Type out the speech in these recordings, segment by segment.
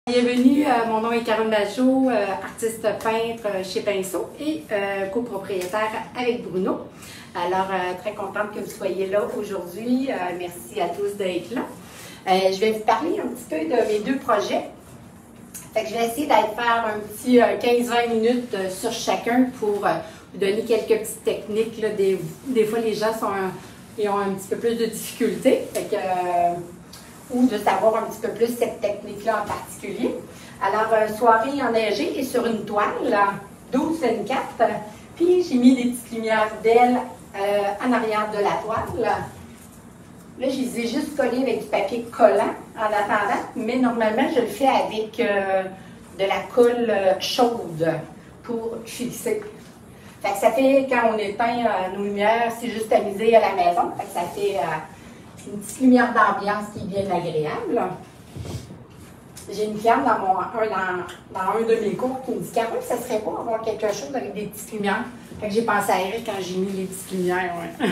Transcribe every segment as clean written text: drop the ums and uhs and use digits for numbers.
Bienvenue, mon nom est Caroline Bajot, artiste peintre chez Pinceau et copropriétaire avec Bruno. Alors, très contente que vous soyez là aujourd'hui. Merci à tous d'être là. Je vais vous parler un petit peu de mes deux projets. Fait que je vais essayer d'aller faire un petit 15-20 minutes sur chacun pour vous donner quelques petites techniques. Là. Des fois, les gens ils ont un petit peu plus de difficultés. Fait que, ou de savoir un petit peu plus cette technique-là en particulier. Alors, soirée enneigée et sur une toile, 12-24, puis j'ai mis des petites lumières d'ailes en arrière de la toile. Là, je les ai juste collées avec du papier collant en attendant, mais normalement, je le fais avec de la colle chaude pour fixer. Fait que ça fait, quand on éteint nos lumières, c'est juste amusé à la maison. Fait que ça fait une petite lumière d'ambiance qui est bien agréable. J'ai une cliente dans un de mes cours qui me dit « Carole, ça serait beau avoir quelque chose avec des petites lumières. » Fait que j'ai pensé à elle quand j'ai mis les petites lumières. Ouais.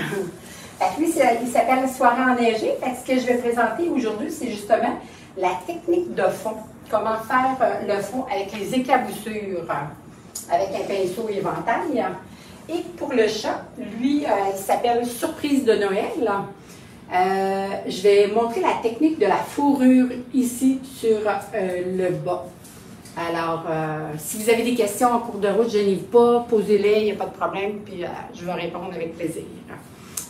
Fait que lui, il s'appelle Soirée enneigée. Fait que ce que je vais présenter aujourd'hui, c'est justement la technique de fond. Comment faire le fond avec les éclaboussures, avec un pinceau éventail. Et pour le chat, lui, il s'appelle Surprise de Noël. Je vais montrer la technique de la fourrure ici sur le bas. Alors, si vous avez des questions en cours de route, je n'y pas, posez-les, il n'y a pas de problème, puis je vais répondre avec plaisir.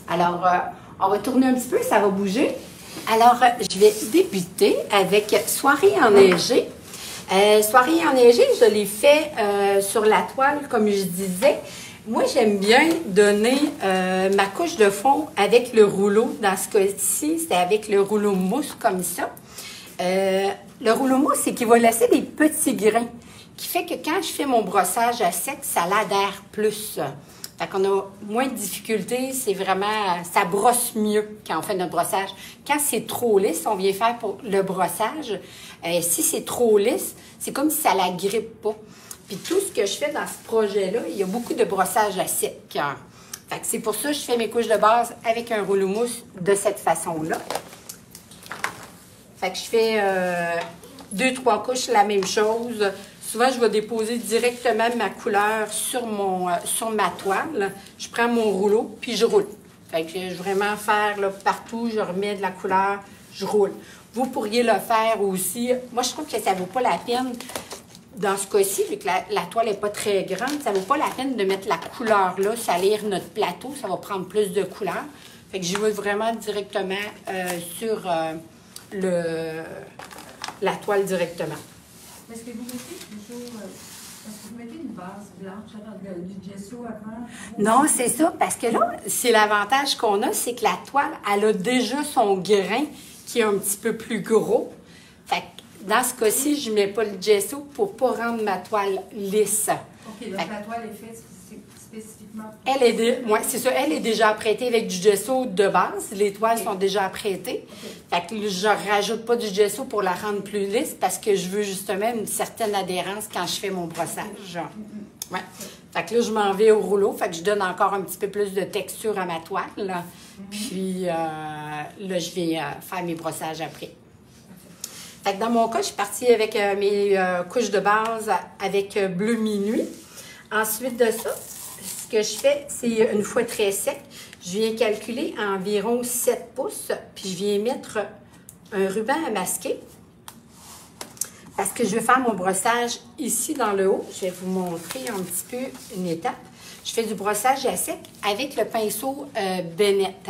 Alors, on va tourner un petit peu, ça va bouger. Alors, je vais débuter avec Soirée enneigée. Soirée enneigée, je l'ai fait sur la toile, comme je disais. Moi, j'aime bien donner ma couche de fond avec le rouleau. Dans ce cas-ci, c'est avec le rouleau mousse comme ça. Le rouleau mousse, c'est qu'il va laisser des petits grains, qui fait que quand je fais mon brossage à sec, ça l'adhère plus. Fait qu'on a moins de difficultés, c'est vraiment, ça brosse mieux quand on fait notre brossage. Quand c'est trop lisse, on vient faire pour le brossage. Si c'est trop lisse, c'est comme si ça la grippe pas. Puis tout ce que je fais dans ce projet-là, il y a beaucoup de brossage à sec. Fait que c'est pour ça que je fais mes couches de base avec un rouleau mousse de cette façon-là. Fait que je fais 2-3 couches la même chose. Souvent, je vais déposer directement ma couleur sur ma toile. Je prends mon rouleau, puis je roule. Fait que je vais vraiment faire là, partout, je remets de la couleur, je roule. Vous pourriez le faire aussi. Moi, je trouve que ça ne vaut pas la peine. Dans ce cas-ci, vu que la toile n'est pas très grande, ça ne vaut pas la peine de mettre la couleur là, salir notre plateau, ça va prendre plus de couleur. Fait que je vais vraiment directement sur la toile directement. Est-ce que vous mettez toujours, est-ce que vous mettez une base blanche, du gesso avant? Non, c'est ça, parce que là, c'est l'avantage qu'on a, c'est que la toile, elle a déjà son grain qui est un petit peu plus gros. Fait que dans ce cas-ci, je ne mets pas le gesso pour ne pas rendre ma toile lisse. OK, donc la toile est faite spécifiquement. Ouais, c'est ça. Elle est déjà apprêtée avec du gesso de base. Les toiles sont déjà apprêtées. Fait que je rajoute pas du gesso pour la rendre plus lisse parce que je veux justement une certaine adhérence quand je fais mon brossage. Ouais. Fait que là, je m'en vais au rouleau. Fait que je donne encore un petit peu plus de texture à ma toile. Puis là, je vais faire mes brossages après. Fait que dans mon cas, je suis partie avec mes couches de base avec bleu minuit. Ensuite de ça, ce que je fais, c'est une fois très sec, je viens calculer environ 7 pouces, puis je viens mettre un ruban à masquer. Parce que je vais faire mon brossage ici dans le haut. Je vais vous montrer un petit peu une étape. Je fais du brossage à sec avec le pinceau Bennett.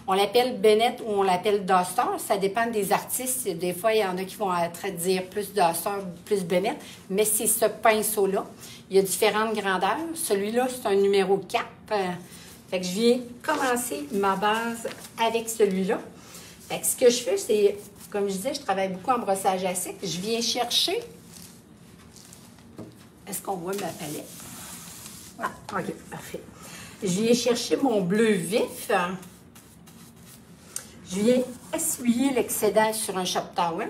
On l'appelle Bennett ou on l'appelle Duster. Ça dépend des artistes. Des fois, il y en a qui vont dire plus Duster, plus Bennett. Mais c'est ce pinceau-là. Il y a différentes grandeurs. Celui-là, c'est un numéro 4. Fait que je viens commencer ma base avec celui-là. Fait que ce que je fais, c'est, comme je disais, je travaille beaucoup en brossage à sec. Je viens chercher... Est-ce qu'on voit ma palette? Ah, OK, parfait. Je viens chercher mon bleu vif. Je viens essuyer l'excédent sur un shop towel.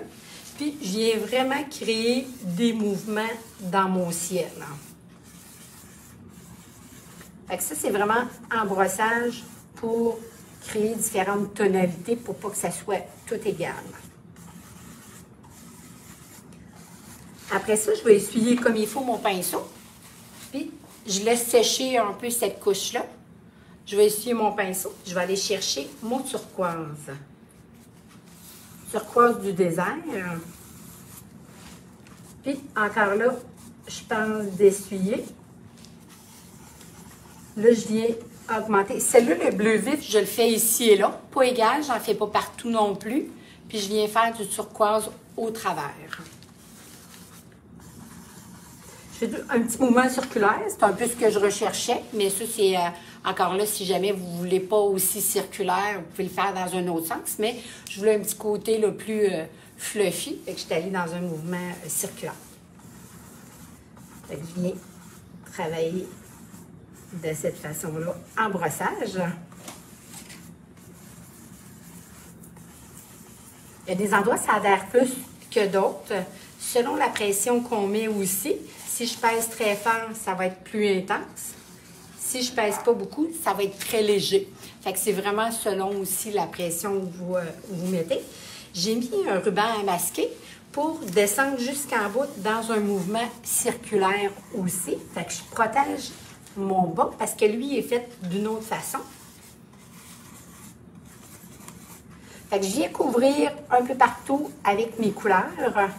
Puis, je viens vraiment créer des mouvements dans mon ciel. Fait que ça, c'est vraiment en brossage pour créer différentes tonalités pour pas que ça soit tout égal. Après ça, je vais essuyer comme il faut mon pinceau. Puis, je laisse sécher un peu cette couche-là. Je vais essuyer mon pinceau. Je vais aller chercher mon turquoise. Turquoise du désert. Puis, encore là, je pense d'essuyer. Là, je viens augmenter. Celle-là, le bleu vif, je le fais ici et là. Pas égal, j'en fais pas partout non plus. Puis, je viens faire du turquoise au travers. Je fais un petit mouvement circulaire. C'est un peu ce que je recherchais. Mais ça, c'est encore là, si jamais vous ne voulez pas aussi circulaire, vous pouvez le faire dans un autre sens. Mais je voulais un petit côté là, plus fluffy. Fait que je suis allée dans un mouvement circulaire. Fait que je viens travailler de cette façon-là en brossage. Il y a des endroits ça adhère plus que d'autres, selon la pression qu'on met aussi. Si je pèse très fort, ça va être plus intense. Si je pèse pas beaucoup, ça va être très léger. Fait que c'est vraiment selon aussi la pression que vous mettez. J'ai mis un ruban à masquer pour descendre jusqu'en bout dans un mouvement circulaire aussi. Fait que je protège mon bas parce que lui est fait d'une autre façon. Fait que je viens couvrir un peu partout avec mes couleurs.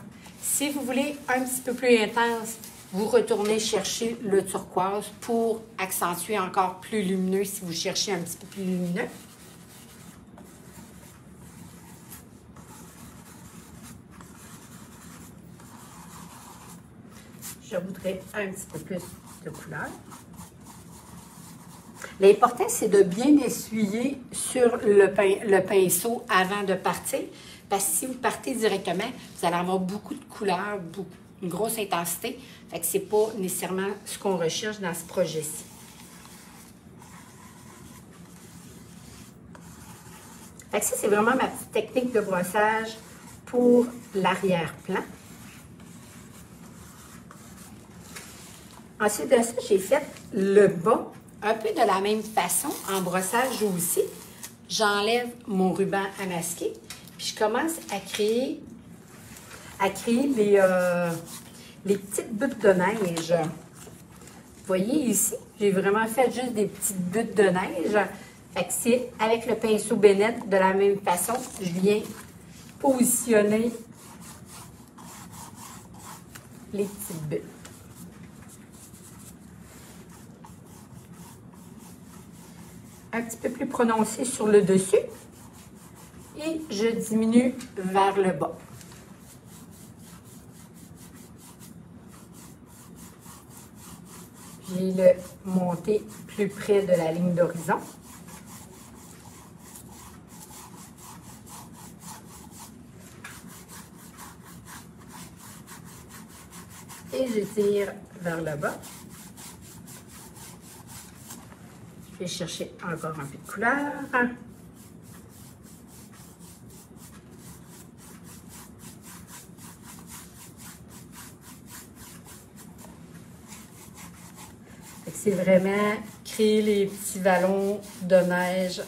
Si vous voulez un petit peu plus intense, vous retournez chercher le turquoise pour accentuer encore plus lumineux si vous cherchez un petit peu plus lumineux. Je voudrais un petit peu plus de couleur. L'important, c'est de bien essuyer sur le pinceau avant de partir. Parce que si vous partez directement, vous allez avoir beaucoup de couleurs, une grosse intensité. Fait que c'est pas nécessairement ce qu'on recherche dans ce projet-ci. Fait que ça, c'est vraiment ma petite technique de brossage pour l'arrière-plan. Ensuite de ça, j'ai fait le bas un peu de la même façon, en brossage aussi. J'enlève mon ruban à masquer, puis je commence à créer les petites buttes de neige. Vous voyez ici, j'ai vraiment fait juste des petites buttes de neige. Fait que c'est avec le pinceau Bennett, de la même façon, je viens positionner les petites buttes. Un petit peu plus prononcé sur le dessus et je diminue vers le bas. J'ai le monté plus près de la ligne d'horizon. Et je tire vers le bas. Je vais chercher encore un peu de couleur. C'est vraiment créer les petits vallons de neige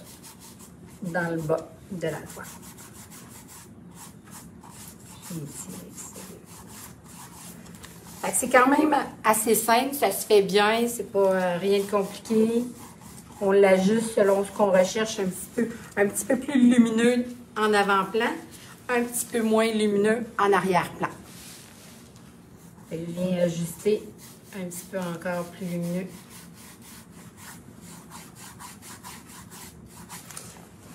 dans le bas de la toile. C'est quand même assez simple, ça se fait bien, c'est pas rien de compliqué. On l'ajuste selon ce qu'on recherche, un petit peu plus lumineux en avant-plan, un petit peu moins lumineux en arrière-plan. Je viens ajuster un petit peu encore plus lumineux.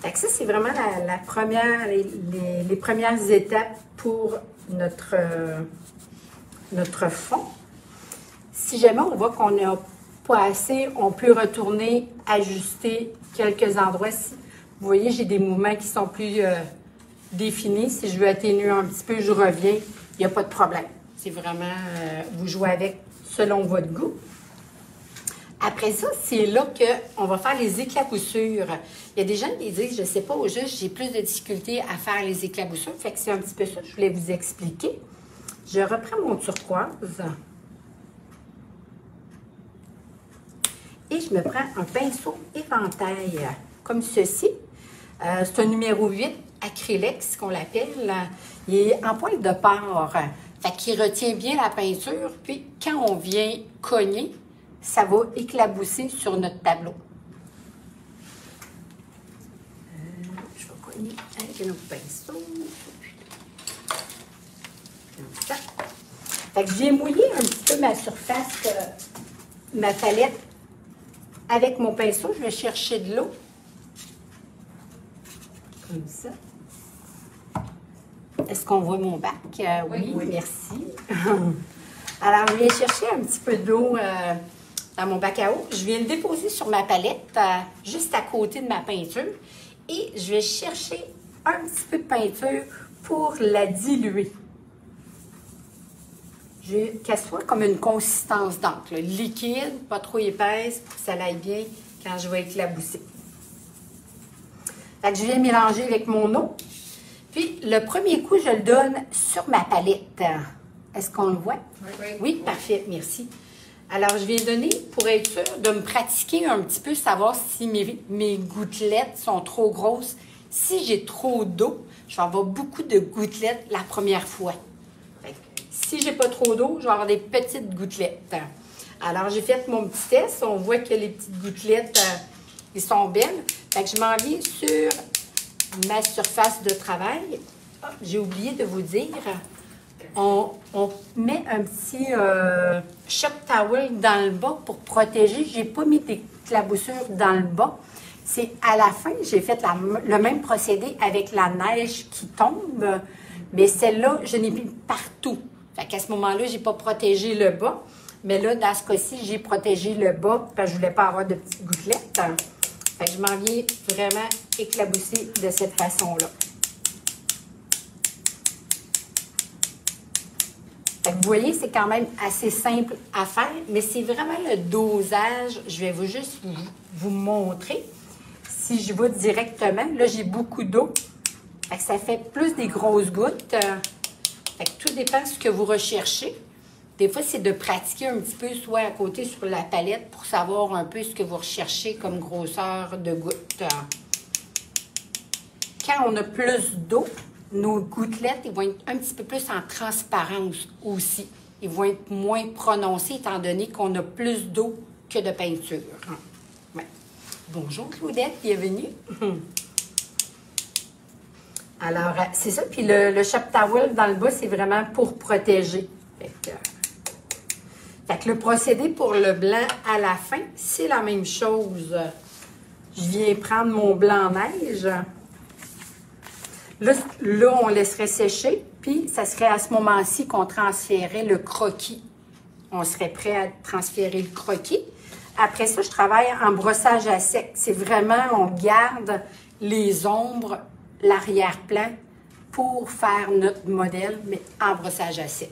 Fait que ça, c'est vraiment la première, les premières étapes pour notre fond. Si jamais on voit qu'on n'a pas assez, on peut retourner, ajuster quelques endroits. Vous voyez, j'ai des mouvements qui sont plus définis. Si je veux atténuer un petit peu, je reviens. Il n'y a pas de problème. C'est vraiment, vous jouez avec selon votre goût. Après ça, c'est là qu'on va faire les éclaboussures. Il y a des gens qui disent, je ne sais pas, au juste, j'ai plus de difficulté à faire les éclaboussures. Fait que c'est un petit peu ça que je voulais vous expliquer. Je reprends mon turquoise. Et je me prends un pinceau éventail, comme ceci. C'est un numéro 8, acrylex, qu'on l'appelle. Il est en pointe de porc. Fait qu'il retient bien la peinture, puis quand on vient cogner, ça va éclabousser sur notre tableau. Je vais cogner avec un autre pinceau. Comme ça. Fait que j'ai mouillé un petit peu ma surface, ma palette avec mon pinceau. Je vais chercher de l'eau. Comme ça. Est-ce qu'on voit mon bac? Oui, merci. Alors, je viens chercher un petit peu d'eau dans mon bac à eau. Je viens le déposer sur ma palette, juste à côté de ma peinture. Et je vais chercher un petit peu de peinture pour la diluer. Qu'elle soit comme une consistance d'encre, liquide, pas trop épaisse, pour que ça aille bien quand je vais éclabousser. Fait que je viens mélanger avec mon eau. Puis, le premier coup, je le donne sur ma palette. Est-ce qu'on le voit? Oui, parfait, merci. Alors, je viens donner, pour être sûr, de me pratiquer un petit peu, savoir si mes gouttelettes sont trop grosses. Si j'ai trop d'eau, je vais avoir beaucoup de gouttelettes la première fois. Si j'ai pas trop d'eau, je vais avoir des petites gouttelettes. Alors, j'ai fait mon petit test. On voit que les petites gouttelettes, ils sont belles. Fait que je m'en viens sur ma surface de travail. Oh, j'ai oublié de vous dire, on met un petit shop towel dans le bas pour protéger. J'ai pas mis d'éclaboussure dans le bas. C'est à la fin, j'ai fait le même procédé avec la neige qui tombe, mais celle-là, je l'ai mis partout. Fait qu'à ce moment-là, j'ai pas protégé le bas. Mais là, dans ce cas-ci, j'ai protégé le bas parce que je voulais pas avoir de petites gouttelettes. Fait que je m'en viens vraiment éclabousser de cette façon-là. Fait que vous voyez, c'est quand même assez simple à faire, mais c'est vraiment le dosage. Je vais juste vous montrer. Si je vais directement, là, j'ai beaucoup d'eau. Fait que ça fait plus des grosses gouttes. Fait que tout dépend de ce que vous recherchez. Des fois, c'est de pratiquer un petit peu, soit à côté sur la palette, pour savoir un peu ce que vous recherchez comme grosseur de gouttes. Quand on a plus d'eau, nos gouttelettes, ils vont être un petit peu plus en transparence aussi. Ils vont être moins prononcés, étant donné qu'on a plus d'eau que de peinture. Ouais. Bonjour Claudette, bienvenue. Alors, c'est ça. Puis le shop towel dans le bas, c'est vraiment pour protéger. Fait que le procédé pour le blanc à la fin, c'est la même chose. Je viens prendre mon blanc neige. Là, on laisserait sécher. Puis, ça serait à ce moment-ci qu'on transférait le croquis. On serait prêt à transférer le croquis. Après ça, je travaille en brossage à sec. C'est vraiment, on garde les ombres, l'arrière-plan pour faire notre modèle, mais en brossage à sec.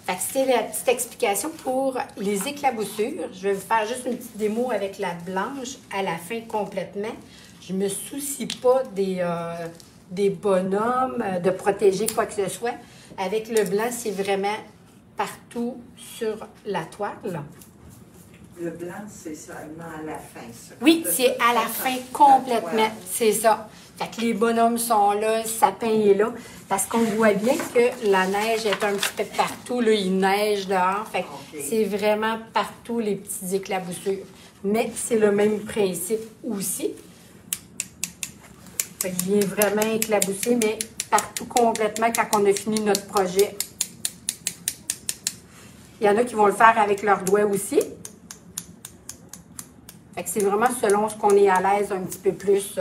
Fait que c'était la petite explication pour les éclaboussures. Je vais vous faire juste une petite démo avec la blanche à la fin complètement. Je ne me soucie pas des bonhommes, de protéger quoi que ce soit. Avec le blanc, c'est vraiment partout sur la toile. Le blanc, c'est seulement à la fin, ça. Oui, c'est à la fin complètement, c'est ça. Fait que les bonhommes sont là, le sapin est là, parce qu'on voit bien que la neige est un petit peu partout. Là, il neige dehors, fait que c'est vraiment partout les petites éclaboussures. Mais c'est le même principe aussi. Fait que je viens vraiment éclabousser, mais partout complètement quand on a fini notre projet. Il y en a qui vont le faire avec leurs doigts aussi. Fait que c'est vraiment selon ce qu'on est à l'aise un petit peu plus.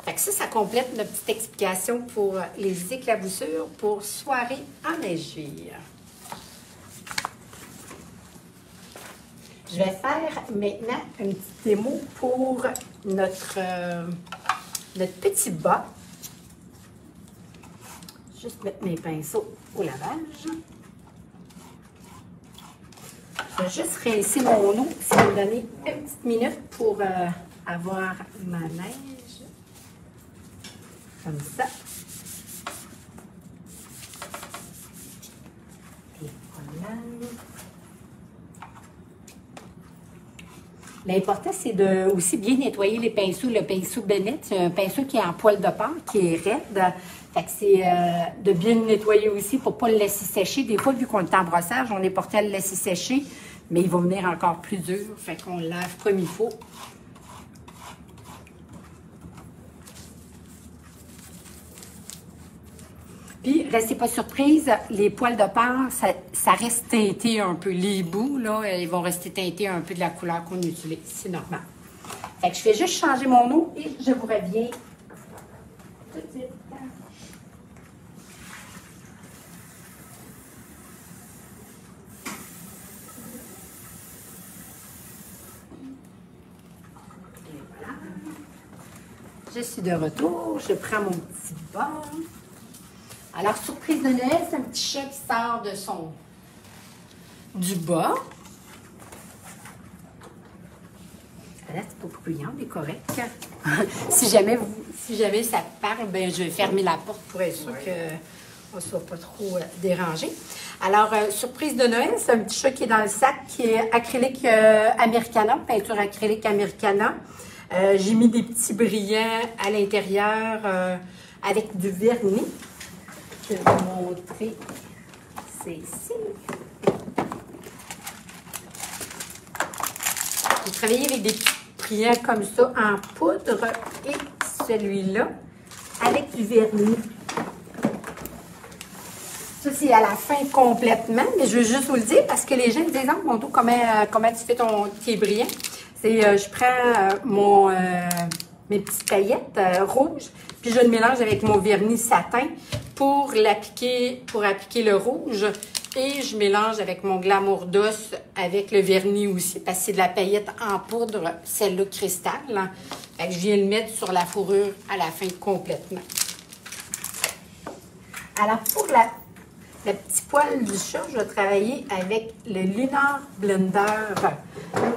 Fait que ça complète notre petite explication pour les éclaboussures pour soirée enneigée. Je vais faire maintenant une petite démo pour notre petit bas. Juste mettre mes pinceaux au lavage. Je vais juste rincer mon eau. Ça va me donner une petite minute pour avoir ma neige. Comme ça. Et voilà. L'important, c'est de aussi bien nettoyer les pinceaux. Le pinceau Bennett, c'est un pinceau qui est en poil de porc, qui est raide. Fait que c'est de bien le nettoyer aussi pour ne pas le laisser sécher. Des fois, vu qu'on est en brossage, on est porté à le laisser sécher, mais il va venir encore plus dur. Fait qu'on le lave comme il faut. Puis, restez pas surprise, les poils de porc, ça reste teinté un peu. Les bouts, là, ils vont rester teintés un peu de la couleur qu'on utilise. C'est normal. Fait que je vais juste changer mon eau et je vous reviens tout de suite. Et voilà. Je suis de retour. Je prends mon petit bol. Alors, surprise de Noël, c'est un petit chat qui sort du bas. Là, c'est pas bruyant, mais correct. si jamais ça parle, ben, je vais fermer la porte pour être sûr qu'on ne soit pas trop dérangé. Alors, surprise de Noël, c'est un petit chat qui est dans le sac, qui est acrylique Americana, peinture acrylique Americana. J'ai mis des petits brillants à l'intérieur avec du vernis. Je vais vous montrer. C'est ici. J'ai travaillé avec des petits brillants comme ça en poudre et celui-là avec du vernis. Ça, c'est à la fin complètement, mais je veux juste vous le dire parce que les gens me disent « Mon dos, comment tu fais tes brillants? » Je prends mes petites paillettes rouges, puis je le mélange avec mon vernis satin pour appliquer le rouge. Et je mélange avec mon Glamour d'os avec le vernis aussi, parce que c'est de la paillette en poudre, celle-là cristal. Fait que je viens le mettre sur la fourrure à la fin complètement. Alors, pour le petit poil du chat, je vais travailler avec le Lunar Blender,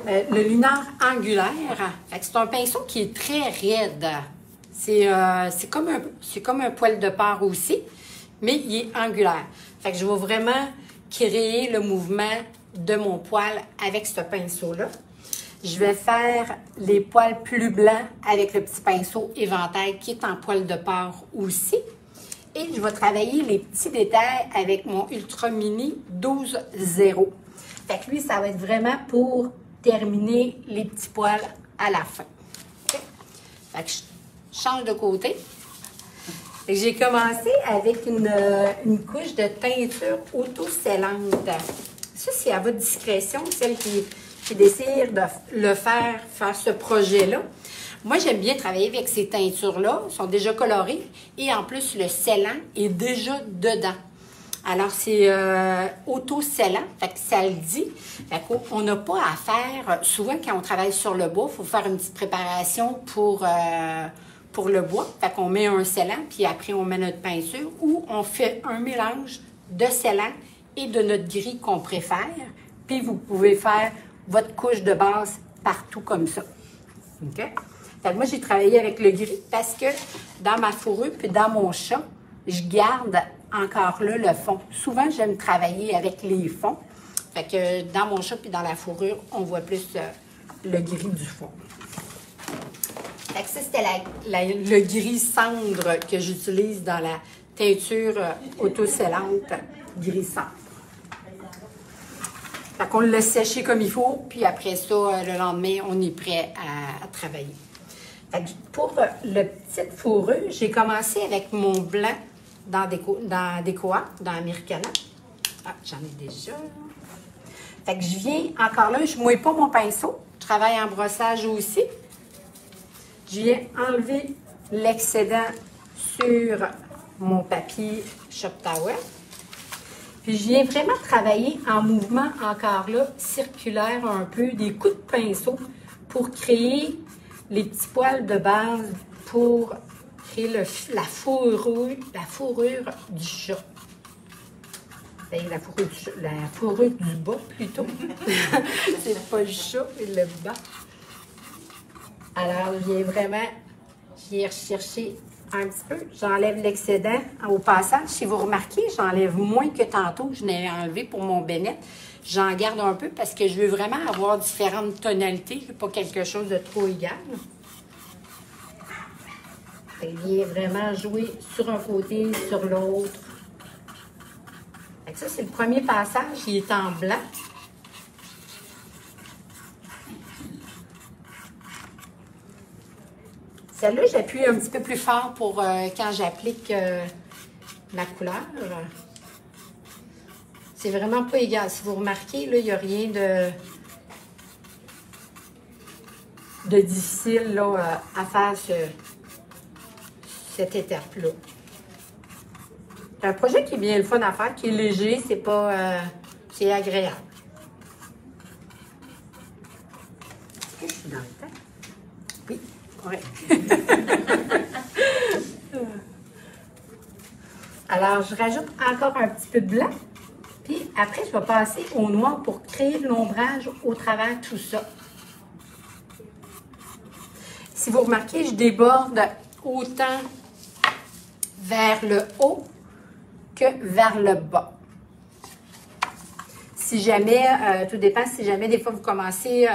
le Lunar angulaire. C'est un pinceau qui est très raide. C'est comme un poil de porc aussi, mais il est angulaire. Fait que je vais vraiment créer le mouvement de mon poil avec ce pinceau-là. Je vais faire les poils plus blancs avec le petit pinceau éventail qui est en poil de porc aussi. Et je vais travailler les petits détails avec mon Ultra Mini 12-0. Fait que lui, ça va être vraiment pour terminer les petits poils à la fin. Okay? Fait que je change de côté. J'ai commencé avec une couche de teinture auto-scellante. Ça, c'est à votre discrétion, celle qui désire de faire ce projet-là. Moi, j'aime bien travailler avec ces teintures-là. Elles sont déjà colorées. Et en plus, le scellant est déjà dedans. Alors, c'est auto-scellant. Fait que ça le dit. Fait qu'on n'a pas à faire... Souvent, quand on travaille sur le bois, il faut faire une petite préparation pour le bois. Fait qu'on met un scellant, puis après, on met notre peinture. Ou on fait un mélange de scellant et de notre gris qu'on préfère. Puis, vous pouvez faire votre couche de base partout comme ça. OK? Fait que moi, j'ai travaillé avec le gris parce que dans ma fourrure puis dans mon chat, je garde encore là le fond. Souvent, j'aime travailler avec les fonds. Fait que dans mon chat puis dans la fourrure, on voit plus le gris du fond. Fait que ça, c'était le gris cendre que j'utilise dans la teinture auto-scellante gris cendre. Fait qu'on l'a séché comme il faut, puis après ça, le lendemain, on est prêt à travailler. Fait que pour le petite fourrure, j'ai commencé avec mon blanc dans Décoa, dans Americana. Ah, j'en ai déjà. Fait que je viens, encore là, je ne mouille pas mon pinceau. Je travaille en brossage aussi. Je viens enlever l'excédent sur mon papier Shop Towel. Puis je viens vraiment travailler en mouvement, encore là, circulaire un peu, des coups de pinceau pour créer les petits poils de base pour créer la fourrure du chat. La fourrure du bas, plutôt. C'est pas le chat, mais le bas. Alors, je viens chercher un petit peu. J'enlève l'excédent au passage. Si vous remarquez, j'enlève moins que tantôt. Je n'ai enlevé pour mon bénette. J'en garde un peu parce que je veux vraiment avoir différentes tonalités. Pas quelque chose de trop égal. Elle vient vraiment jouer sur un côté, sur l'autre. Ça, c'est le premier passage. Il est en blanc. Celle-là, j'appuie un petit peu plus fort pour quand j'applique ma couleur. C'est vraiment pas égal. Si vous remarquez, là, il n'y a rien de difficile là, à faire cette étape-là. C'est un projet qui est bien le fun à faire, qui est léger, c'est pas... c'est agréable. Je suis dans le temps. Oui, oui. Alors, je rajoute encore un petit peu de blanc. Puis après, je vais passer au noir pour créer de l'ombrage au travers de tout ça. Si vous remarquez, je déborde autant vers le haut que vers le bas. Si jamais, tout dépend, si jamais des fois vous commencez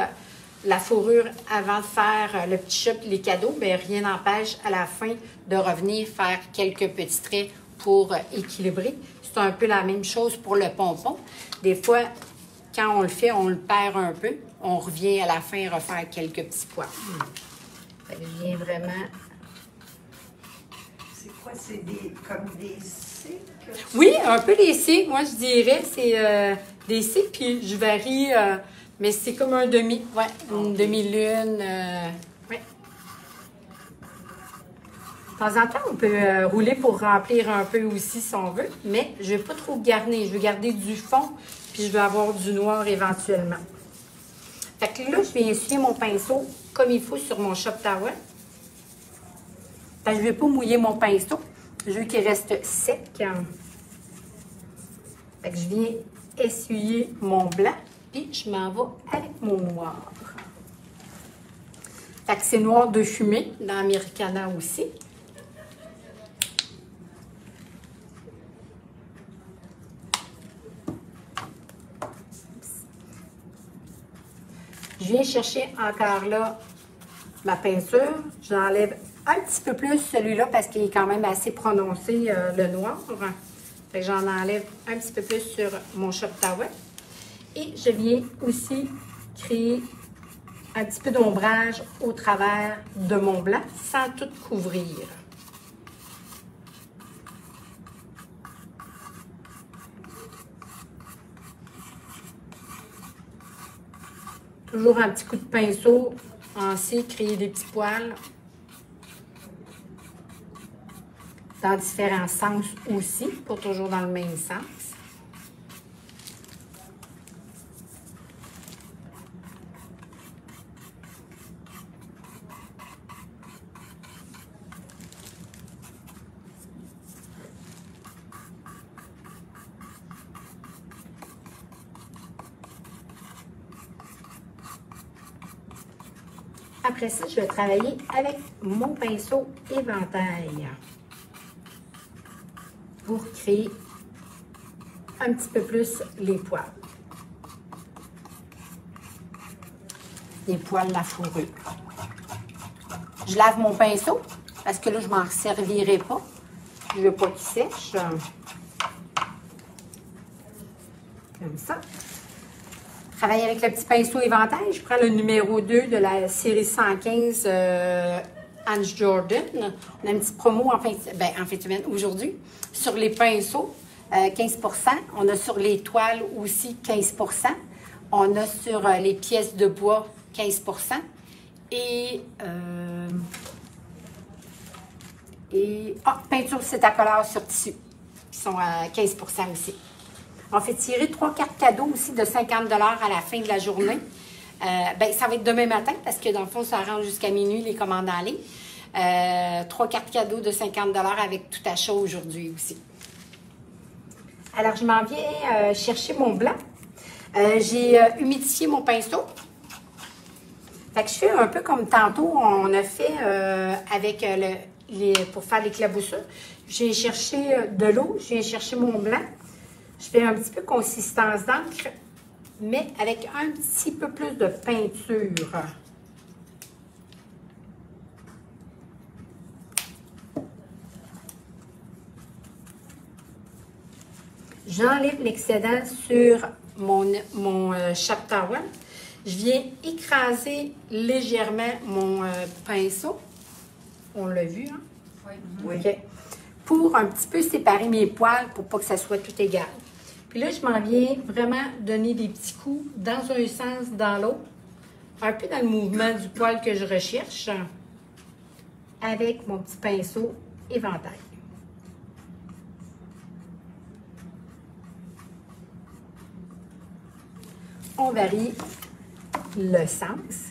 la fourrure avant de faire le petit chat et les cadeaux, bien, rien n'empêche à la fin de revenir faire quelques petits traits pour équilibrer. C'est un peu la même chose pour le pompon. Des fois, quand on le fait, on le perd un peu. On revient à la fin refaire quelques petits pois. Ça vient vraiment... C'est quoi? C'est comme des cycles? Oui, un peu des cycles. Moi, je dirais c'est des cycles, puis je varie... mais c'est comme un demi, ouais, une demi-lune. Ouais. De temps en temps, on peut rouler pour remplir un peu aussi si on veut, mais je ne vais pas trop garnir. Je veux garder du fond, puis je veux avoir du noir éventuellement. Fait que là, je vais essuyer mon pinceau comme il faut sur mon shop towel. Fait que je ne vais pas mouiller mon pinceau. Je veux qu'il reste sec. Fait que je viens essuyer mon blanc. Puis, je m'en vais avec mon noir. Fait que c'est noir de fumée dans Americana aussi. Je viens chercher encore là ma peinture. J'enlève un petit peu plus celui-là parce qu'il est quand même assez prononcé, le noir. Fait que j'en enlève un petit peu plus sur mon shop towel. Et je viens aussi créer un petit peu d'ombrage au travers de mon blanc sans tout couvrir. Toujours un petit coup de pinceau, ainsi créer des petits poils dans différents sens aussi, pas toujours dans le même sens. Après ça, je vais travailler avec mon pinceau éventail pour créer un petit peu plus les poils. Les poils de la fourrure. Je lave mon pinceau parce que là, je ne m'en servirai pas. Je ne veux pas qu'il sèche. Comme ça. Travaille avec le petit pinceau éventail. Je prends le numéro 2 de la série 115 Hans Jordan. On a une petite promo en fin de semaine aujourd'hui sur les pinceaux, 15 %. On a sur les toiles aussi 15 %. On a sur les pièces de bois 15 %. Et peinture cétacolore sur tissu qui sont à 15 % aussi. On fait tirer 3 cartes cadeaux aussi de 50 $ à la fin de la journée. Ça va être demain matin parce que dans le fond, ça rentre jusqu'à minuit les commandes en ligne. 3 cartes cadeaux de 50 $ avec tout achat aujourd'hui aussi. Alors, je m'en viens chercher mon blanc. J'ai humidifié mon pinceau. Fait que je fais un peu comme tantôt, on a fait avec pour faire l'éclaboussure. Je viens chercher de l'eau, je viens chercher mon blanc. Je fais un petit peu consistance d'encre, mais avec un petit peu plus de peinture. J'enlève l'excédent sur mon chape towel. Je viens écraser légèrement mon pinceau. On l'a vu, hein? Oui. OK. Pour un petit peu séparer mes poils pour pas que ça soit tout égal. Puis là, je m'en viens vraiment donner des petits coups dans un sens, dans l'autre. Un peu dans le mouvement du poil que je recherche. Avec mon petit pinceau éventail. On varie le sens.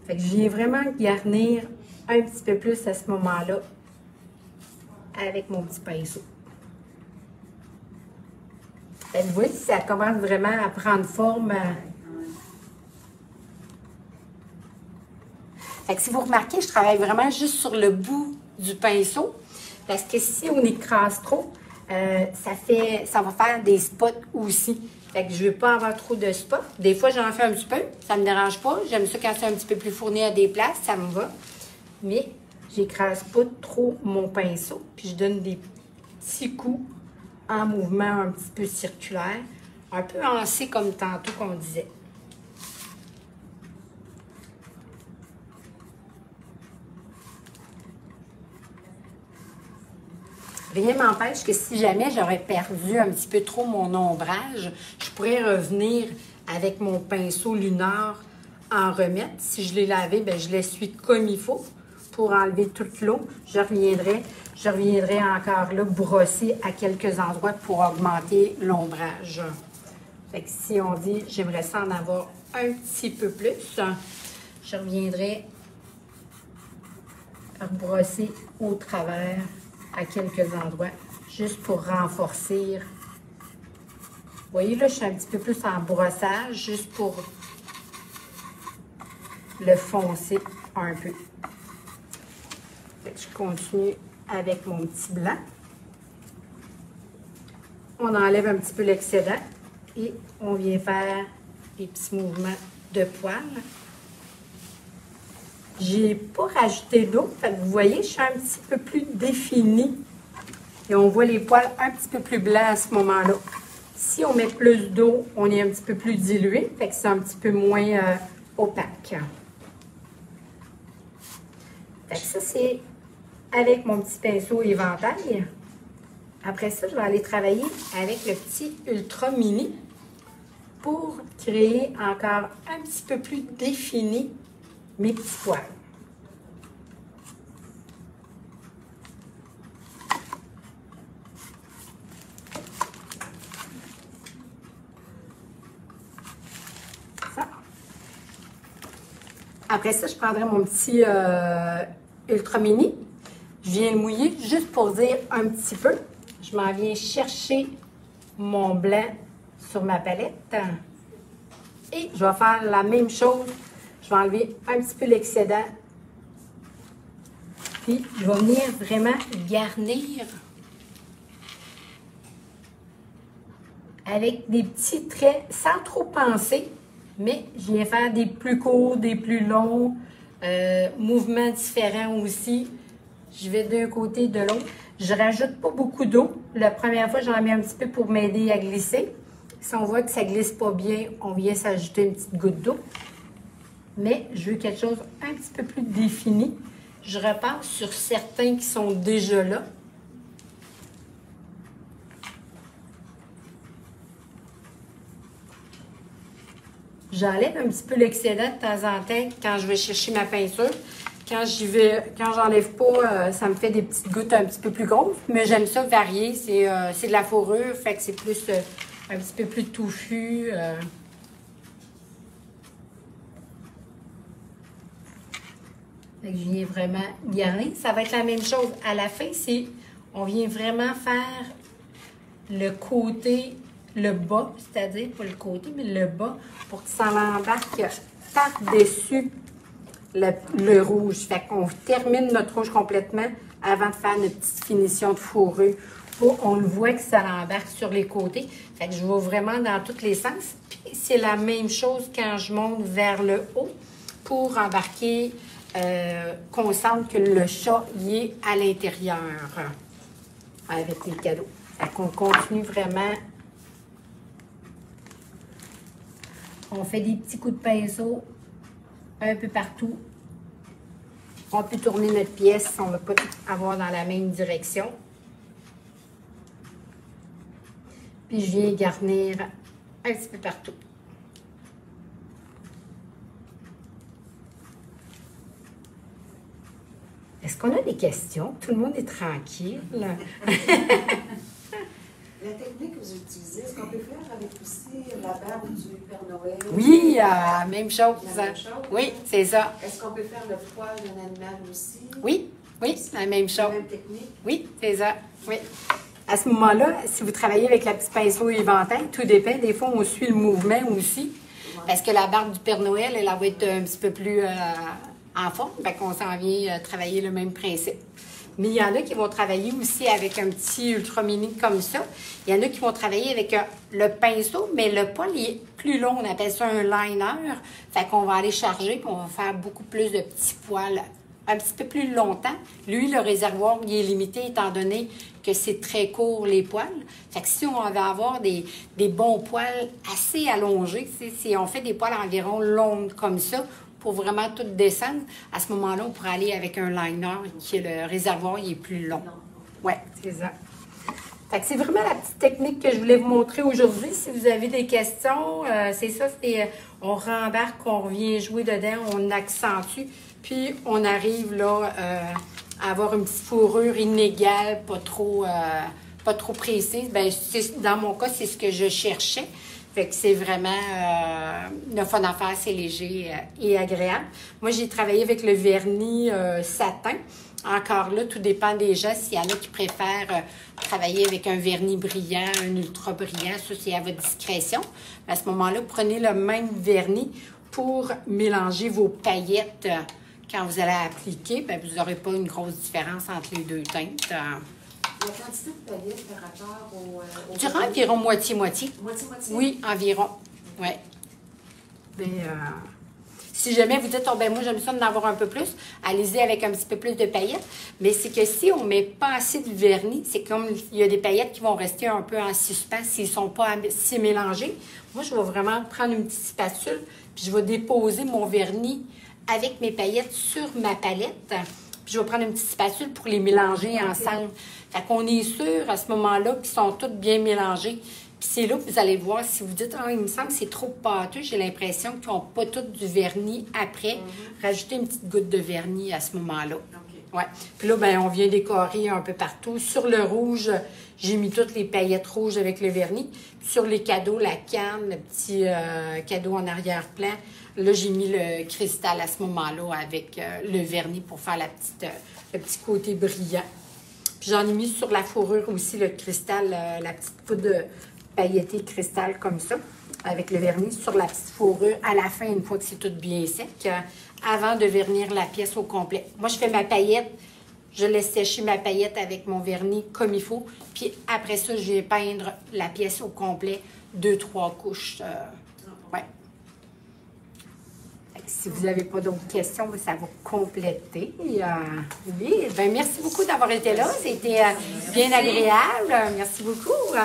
Fait que je viens vraiment garnir un petit peu plus à ce moment-là avec mon petit pinceau. Fait que vous voyez, ça commence vraiment à prendre forme. Fait que si vous remarquez, je travaille vraiment juste sur le bout du pinceau. Parce que si on écrase trop, ça va faire des spots aussi. Fait que je ne veux pas avoir trop de spots. Des fois, j'en fais un petit peu. Ça ne me dérange pas. J'aime ça quand c'est un petit peu plus fourni à des places. Ça me va. Mais j'écrase pas trop mon pinceau. Puis je donne des petits coups en mouvement un petit peu circulaire. Un peu en C comme tantôt qu'on disait. Rien m'empêche que si jamais j'aurais perdu un petit peu trop mon ombrage, je pourrais revenir avec mon pinceau lunar en remettre. Si je l'ai lavé, bien, je l'essuie comme il faut pour enlever toute l'eau. Je reviendrai encore là brosser à quelques endroits pour augmenter l'ombrage. Fait que si on dit j'aimerais ça en avoir un petit peu plus, je reviendrai brosser au travers à quelques endroits, juste pour renforcer. Vous voyez, là, je suis un petit peu plus en brossage, juste pour le foncer un peu. Fait que je continue avec mon petit blanc. On enlève un petit peu l'excédent et on vient faire des petits mouvements de poils. J'ai pas rajouté d'eau, fait que vous voyez, je suis un petit peu plus définie. Et on voit les poils un petit peu plus blancs à ce moment-là. Si on met plus d'eau, on est un petit peu plus dilué, fait que c'est un petit peu moins opaque. Fait que ça, c'est avec mon petit pinceau éventail. Après ça, je vais aller travailler avec le petit Ultra Mini pour créer encore un petit peu plus défini mes petits poils. Ça. Après ça, je prendrai mon petit Ultra Mini. Je viens le mouiller juste pour dire un petit peu. Je m'en viens chercher mon blanc sur ma palette. Et je vais faire la même chose. Je vais enlever un petit peu l'excédent. Puis, je vais venir vraiment garnir avec des petits traits sans trop penser. Mais je viens faire des plus courts, des plus longs, mouvements différents aussi. Je vais d'un côté, de l'autre. Je ne rajoute pas beaucoup d'eau. La première fois, j'en mets un petit peu pour m'aider à glisser. Si on voit que ça ne glisse pas bien, on vient s'ajouter une petite goutte d'eau. Mais je veux quelque chose un petit peu plus défini. Je repasse sur certains qui sont déjà là. J'enlève un petit peu l'excédent de temps en temps quand je vais chercher ma peinture. Quand j'enlève pas, ça me fait des petites gouttes un petit peu plus grosses. Mais j'aime ça varier. C'est de la fourrure, fait que c'est plus un petit peu plus touffu. Fait que je viens vraiment garnir. Ça va être la même chose. À la fin, on vient vraiment faire le côté le bas, c'est-à-dire pas le côté, mais le bas, pour que ça l'embarque par-dessus le rouge. Fait qu'on termine notre rouge complètement avant de faire notre petite finition de fourrure. On le voit que ça l'embarque sur les côtés. Fait que je vais vraiment dans tous les sens. Puis c'est la même chose quand je monte vers le haut pour embarquer, qu'on sente que le chat y est à l'intérieur avec les cadeaux. Fait qu'on continue vraiment. On fait des petits coups de pinceau un peu partout. On peut tourner notre pièce, on ne va pas tout avoir dans la même direction. Puis je viens garnir un petit peu partout. Est-ce qu'on a des questions? Tout le monde est tranquille. La technique que vous utilisez, est-ce qu'on peut faire avec aussi la barbe du Père Noël? Oui, même chose. La même chose? Oui, c'est ça. Est-ce qu'on peut faire le poil d'un animal aussi? Oui, oui, la même chose. La même technique? Oui, c'est ça. Oui. À ce moment-là, si vous travaillez avec la petite pinceau éventail, tout dépend. Des fois, on suit le mouvement aussi. Parce que la barbe du Père Noël, elle va être un petit peu plus en forme. Fait qu'on s'en vient travailler le même principe. Mais il y en a qui vont travailler aussi avec un petit ultra mini comme ça. Il y en a qui vont travailler avec le pinceau, mais le poil il est plus long. On appelle ça un liner. Fait qu'on va aller charger, puis on va faire beaucoup plus de petits poils un petit peu plus longtemps. Lui, le réservoir, il est limité étant donné que c'est très court, les poils. Fait que si on va avoir des bons poils assez allongés, si on fait des poils environ longs comme ça, pour vraiment tout descendre, à ce moment-là, on pourrait aller avec un liner qui est le réservoir, il est plus long. Oui, c'est ça. Fait que c'est vraiment la petite technique que je voulais vous montrer aujourd'hui. Si vous avez des questions, c'est ça, on rembarque, on revient jouer dedans, on accentue, puis on arrive là à avoir une petite fourrure inégale, pas trop précise. Bien, dans mon cas, c'est ce que je cherchais. Fait que c'est vraiment le fun à faire, c'est léger et agréable. Moi, j'ai travaillé avec le vernis satin. Encore là, tout dépend des gens. S'il y en a qui préfèrent travailler avec un vernis brillant, un ultra brillant, ça, c'est à votre discrétion. À ce moment-là, prenez le même vernis pour mélanger vos paillettes. Quand vous allez appliquer, bien, vous n'aurez pas une grosse différence entre les deux teintes. La quantité de paillettes par rapport au Durant environ moitié-moitié. Moitié-moitié? Oui, environ. Oui. Mais si jamais vous dites, oh, ben moi, j'aime ça d'en avoir un peu plus, allez-y avec un petit peu plus de paillettes. Mais c'est que si on ne met pas assez de vernis, c'est comme il y a des paillettes qui vont rester un peu en suspens s'ils ne sont pas assez mélangés. Moi, je vais vraiment prendre une petite spatule, puis je vais déposer mon vernis avec mes paillettes sur ma palette. Puis je vais prendre une petite spatule pour les mélanger ensemble. Fait qu'on est sûr à ce moment-là qu'ils sont tous bien mélangés. Puis c'est là que vous allez voir, si vous dites, ah, il me semble que c'est trop pâteux, j'ai l'impression qu'ils n'ont pas tout du vernis après. Rajoutez une petite goutte de vernis à ce moment-là. Ouais. Puis là, ben, on vient décorer un peu partout. Sur le rouge, j'ai mis toutes les paillettes rouges avec le vernis. Puis sur les cadeaux, la canne, le petit cadeau en arrière-plan. Là, j'ai mis le cristal à ce moment-là avec le vernis pour faire le petit côté brillant. Puis j'en ai mis sur la fourrure aussi le cristal, la petite poudre pailletée cristal comme ça, avec le vernis sur la petite fourrure à la fin, une fois que c'est tout bien sec, avant de vernir la pièce au complet. Moi, je fais ma paillette, je laisse sécher ma paillette avec mon vernis comme il faut, puis après ça, je vais peindre la pièce au complet, 2-3 couches. Ouais. Si vous n'avez pas d'autres questions, ça va compléter. Oui, ben merci beaucoup d'avoir été là. C'était bien agréable. Merci beaucoup.